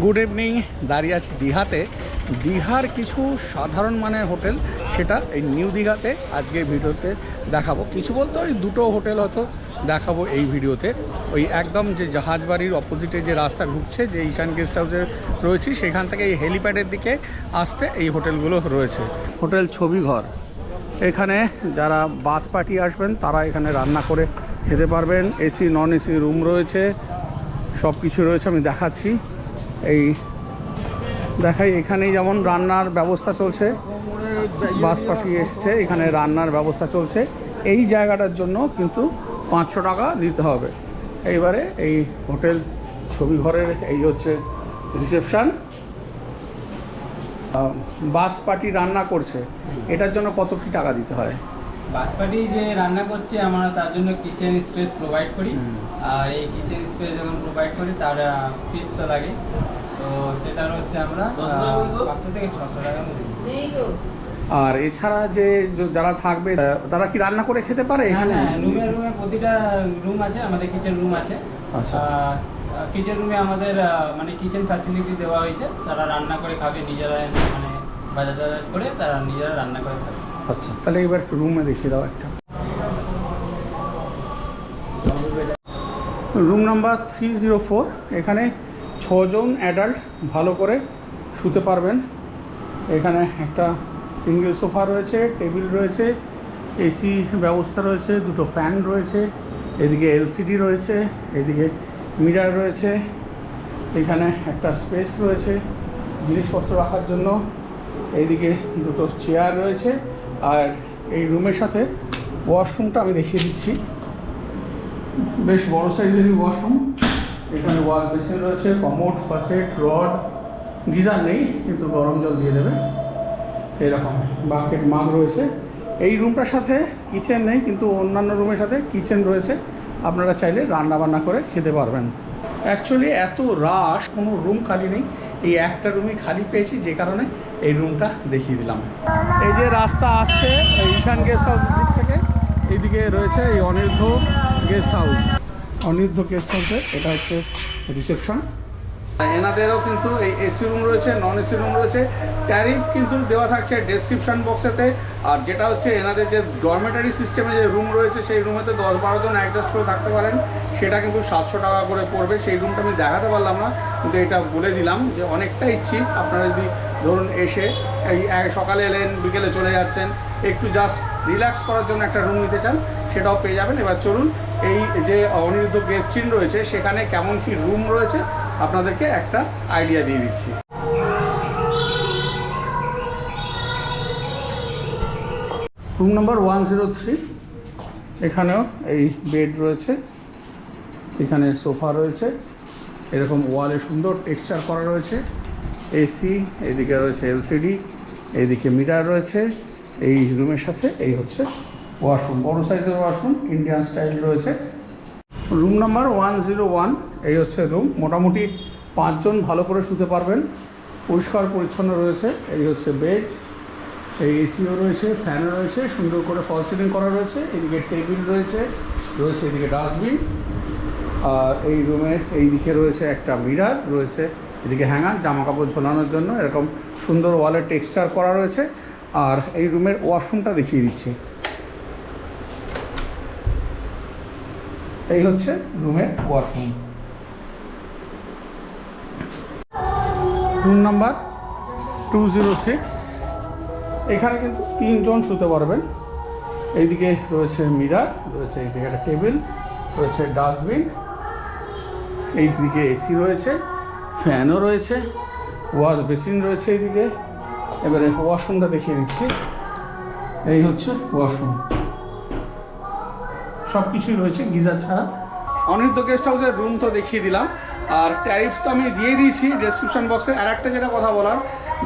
Good evening. দাঁড়িয়ে আছি দীঘাতে। দীঘার কিছু সাধারণ মানের হোটেল, সেটা এই নিউ দীঘাতে আজকে ভিডিওতে দেখাবো। কিছু বলতে ওই দুটো হোটেল হয়তো দেখাবো এই ভিডিওতে। ওই একদম যে জাহাজ বাড়ির অপোজিটে যে রাস্তা ঢুকছে, যে ঈশান গেস্ট হাউসে রয়েছি, সেখান থেকে এই হেলিপ্যাডের দিকে আসতে এই হোটেলগুলো রয়েছে। হোটেল ছবিঘর। এখানে যারা বাস পার্টি আসবেন তারা এখানে রান্না করে খেতে পারবেন। এসি নন এসি রুম রয়েছে, সব কিছু রয়েছে। আমি দেখাচ্ছি, এই দেখাই। এখানেই যেমন রান্নার ব্যবস্থা চলছে, বাস পার্টি এসছে, এখানে রান্নার ব্যবস্থা চলছে। এই জায়গাটার জন্য কিন্তু 500 টাকা দিতে হবে। এইবারে এই হোটেল ছবিঘরের এই হচ্ছে রিসেপশান। বাস পার্টি রান্না করছে, এটার জন্য কত কি টাকা দিতে হয়? বাস পার্টি যে রান্না করছি আমরা তার জন্য কিচেন স্পেস প্রোভাইড করি। আর এই কিচেন স্পেস যখন প্রোভাইড করি তার ফিস তো লাগে, তো সেটা হচ্ছে আমরা 500 থেকে 600 টাকার মধ্যে। আর এছাড়া যে যারা থাকবে তারা কি রান্না করে খেতে পারে এখানে? রুমে প্রতিটা রুম আছে, আমাদের কিচেন রুম আছে। আচ্ছা, কিচেন রুমে আমাদের মানে কিচেন ফ্যাসিলিটি দেওয়া হয়েছে। তারা রান্না করে খাবে, নিজেরা মানে বাজার করে তারা নিজেরা রান্না করে খাবে। আচ্ছা, তাহলে এবার রুমে দেখিয়ে দাও একটা। Room number 304। এখানে 6 জন অ্যাডাল্ট ভালো করে শুতে পারবেন। এখানে একটা সিঙ্গেল সোফা রয়েছে, টেবিল রয়েছে, এসি ব্যবস্থা রয়েছে, দুটো ফ্যান রয়েছে, এদিকে এলসিডি রয়েছে, এদিকে মিরার রয়েছে, এখানে একটা স্পেস রয়েছে জিনিসপত্র রাখার জন্য, এইদিকে দুটো চেয়ার রয়েছে। আর এই রুমের সাথে ওয়াশরুমটা আমি দেখিয়ে দিচ্ছি। বেশ বড় সাইজেরই ওয়াশরুম। এখানে ওয়াশ বেসিন রয়েছে, কমোড, ফাসেট, রড, গিজার নেই কিন্তু গরম জল দিয়ে দেবে, এরকম বাকেট মাগ রয়েছে। এই রুমটার সাথে কিচেন নেই কিন্তু অন্যান্য রুমের সাথে কিচেন রয়েছে, আপনারা চাইলে রান্না বান্না করে খেতে পারবেন। অ্যাকচুয়ালি এত রাশ, কোনো রুম খালি নেই, এই একটা রুমই খালি পেয়েছি, যে কারণে এই রুমটা দেখিয়ে দিলাম। এই যে রাস্তা আসছে ঈশান গেস্ট হাউসের দিক থেকে, এইদিকে রয়েছে এই অনির্ধ্য গেস্ট হাউস। অনির্ধ্য গেস্ট হাউসের এটা হচ্ছে রিসেপশন। এনাদেরও কিন্তু এই এসি রুম রয়েছে, নন এসি রুম রয়েছে। ট্যারিফ কিন্তু দেওয়া থাকছে ডেসক্রিপশন বক্সেতে। আর যেটা হচ্ছে এনাদের যে ডরমেটারি সিস্টেমে যে রুম রয়েছে, সেই রুমেতে 10-12 জন অ্যাডজাস্ট করে থাকতে পারেন, সেটা কিন্তু 700 টাকা করে পড়বে। সেই রুমটা আমি দেখাতে পারলাম না, কিন্তু এটা বলে দিলাম যে অনেকটাই চিপ। আপনারা যদি ধরুন এসে এই সকালে এলেন, বিকেলে চলে যাচ্ছেন, একটু জাস্ট রিল্যাক্স করার জন্য একটা রুম নিতে চান, সেটাও পেয়ে যাবেন। এবার চলুন এই যে অনির্ধ্য গেস্ট ইন রয়েছে সেখানে কেমন কি রুম রয়েছে আপনাদেরকে একটা আইডিয়া দিয়ে দিচ্ছি। Room number 103। এখানেও এই বেড রয়েছে, এখানে সোফা রয়েছে, এরকম ওয়ালে সুন্দর টেক্সচার করা রয়েছে, এসি, এদিকে রয়েছে এলসিডি, এইদিকে মিরার রয়েছে। এই রুমের সাথে এই হচ্ছে ওয়াশরুম, বড় সাইজের ওয়াশরুম, ইন্ডিয়ান স্টাইল রয়েছে। Room number 101। এই হচ্ছে রুম। মোটামুটি 5 জন ভালো করে শুতে পারবেন, পরিষ্কার পরিচ্ছন্ন রয়েছে। এই হচ্ছে বেড, এই এসিও রয়েছে, ফ্যানও রয়েছে, সুন্দর করে ফল সিলিং করা রয়েছে। এদিকে টেবিল রয়েছে, এদিকে ডাস্টবিন। আর এই রুমের এই দিকে রয়েছে একটা মিরার রয়েছে, এদিকে হ্যাঙ্গার, জামা কাপড় ঝোলানোর জন্য এরকম সুন্দর ওয়ালের টেক্সচার করা রয়েছে। আর এই রুমের ওয়াশরুমটা দেখিয়ে দিচ্ছি। এই হচ্ছে রুমের ওয়াশরুম। Room number 206। এখানে কিন্তু 3 জন শুতে পারবেন। এইদিকে রয়েছে মিরার রয়েছে, এইদিকে একটা টেবিল রয়েছে, ডাস্টবিন, এইদিকে এসি রয়েছে, ফ্যানও রয়েছে, ওয়াশ বেসিন রয়েছে এইদিকে। এবারে ওয়াশরুমটা দেখিয়ে দিচ্ছি। এই হচ্ছে ওয়াশরুম, সব কিছুই রয়েছে গিজার ছাড়া। অনির্ধ্য গেস্ট হাউসের রুম তো দেখিয়ে দিলাম, আর ট্যারিফ তো আমি দিয়ে দিয়েছি ডেসক্রিপশন বক্সে। আর একটা যেটা কথা বলার,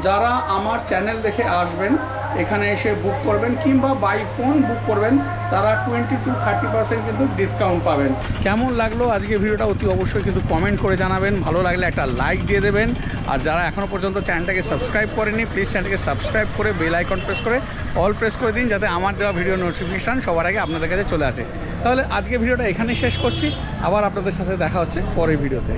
যারা আমার চ্যানেল দেখে আসবেন, এখানে এসে বুক করবেন কিংবা বাই ফোন বুক করবেন, তারা 20-30% কিন্তু ডিসকাউন্ট পাবেন। কেমন লাগলো আজকে ভিডিওটা অতি অবশ্যই কিন্তু কমেন্ট করে জানাবেন। ভালো লাগলে একটা লাইক দিয়ে দেবেন। আর যারা এখনও পর্যন্ত চ্যানেলটাকে সাবস্ক্রাইব করেনি, প্লিজ চ্যানেলটাকে সাবস্ক্রাইব করে বেল আইকন প্রেস করে অল প্রেস করে দিন, যাতে আমার দেওয়া ভিডিও নোটিফিকেশান সবার আগে আপনাদের কাছে চলে আসে। তাহলে আজকে ভিডিওটা এখানেই শেষ করছি, আবার আপনাদের সাথে দেখা হচ্ছে পরের ভিডিওতে।